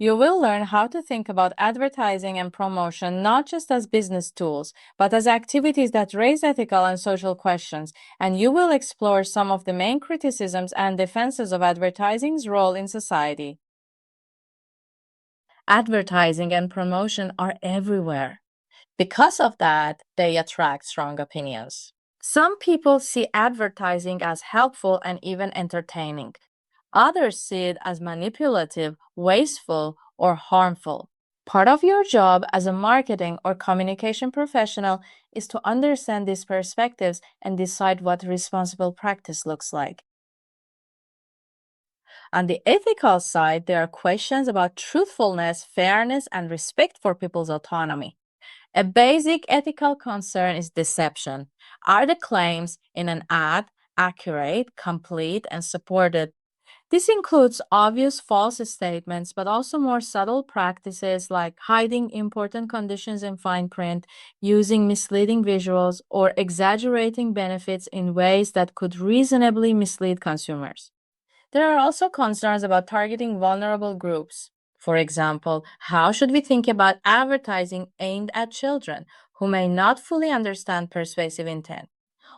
You will learn how to think about advertising and promotion not just as business tools, but as activities that raise ethical and social questions, and you will explore some of the main criticisms and defenses of advertising's role in society. Advertising and promotion are everywhere. Because of that, they attract strong opinions. Some people see advertising as helpful and even entertaining. Others see it as manipulative, wasteful, or harmful. Part of your job as a marketing or communication professional is to understand these perspectives and decide what responsible practice looks like. On the ethical side, there are questions about truthfulness, fairness, and respect for people's autonomy. A basic ethical concern is deception. Are the claims in an ad accurate, complete, and supported? This includes obvious false statements, but also more subtle practices like hiding important conditions in fine print, using misleading visuals, or exaggerating benefits in ways that could reasonably mislead consumers. There are also concerns about targeting vulnerable groups. For example, how should we think about advertising aimed at children who may not fully understand persuasive intent?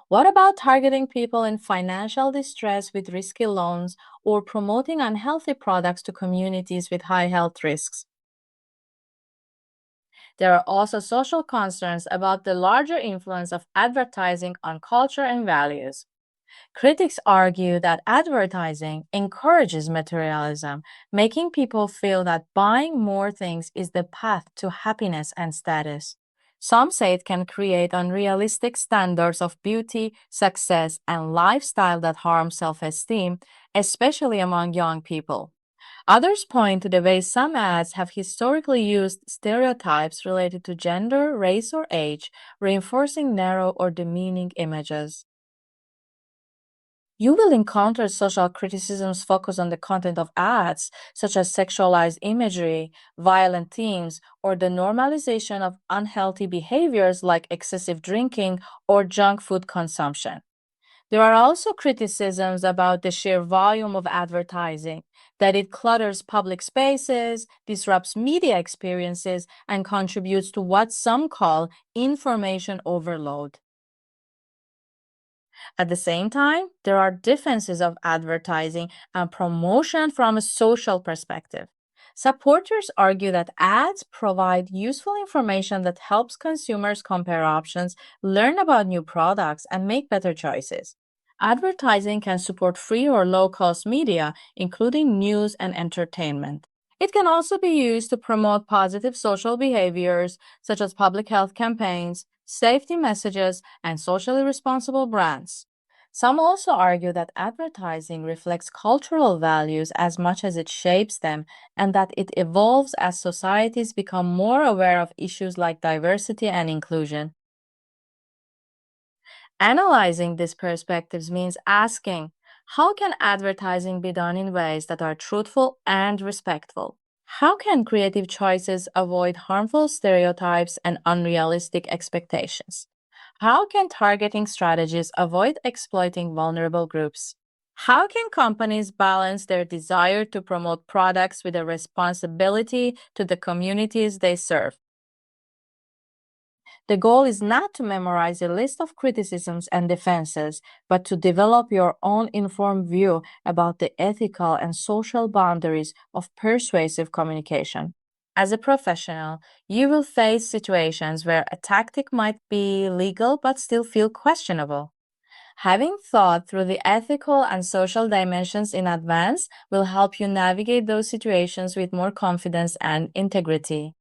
What about targeting people in financial distress with risky loans or promoting unhealthy products to communities with high health risks? There are also social concerns about the larger influence of advertising on culture and values. Critics argue that advertising encourages materialism, making people feel that buying more things is the path to happiness and status. Some say it can create unrealistic standards of beauty, success, and lifestyle that harm self esteem, especially among young people. Others point to the way some ads have historically used stereotypes related to gender, race, or age, reinforcing narrow or demeaning images. You will encounter social criticisms focused on the content of ads, such as sexualized imagery, violent themes, or the normalization of unhealthy behaviors like excessive drinking or junk food consumption. There are also criticisms about the sheer volume of advertising, that it clutters public spaces, disrupts media experiences, and contributes to what some call information overload. At the same time, there are differences of advertising and promotion from a social perspective. Supporters argue that ads provide useful information that helps consumers compare options, learn about new products, and make better choices. Advertising can support free or low cost media, including news and entertainment. It can also be used to promote positive social behaviors, such as public health campaigns, safety messages, and socially responsible brands. Some also argue that advertising reflects cultural values as much as it shapes them, and that it evolves as societies become more aware of issues like diversity and inclusion. Analyzing these perspectives means asking, how can advertising be done in ways that are truthful and respectful? How can creative choices avoid harmful stereotypes and unrealistic expectations? How can targeting strategies avoid exploiting vulnerable groups? How can companies balance their desire to promote products with a responsibility to the communities they serve? The goal is not to memorize a list of criticisms and defenses, but to develop your own informed view about the ethical and social boundaries of persuasive communication. As a professional, you will face situations where a tactic might be legal but still feel questionable. Having thought through the ethical and social dimensions in advance will help you navigate those situations with more confidence and integrity.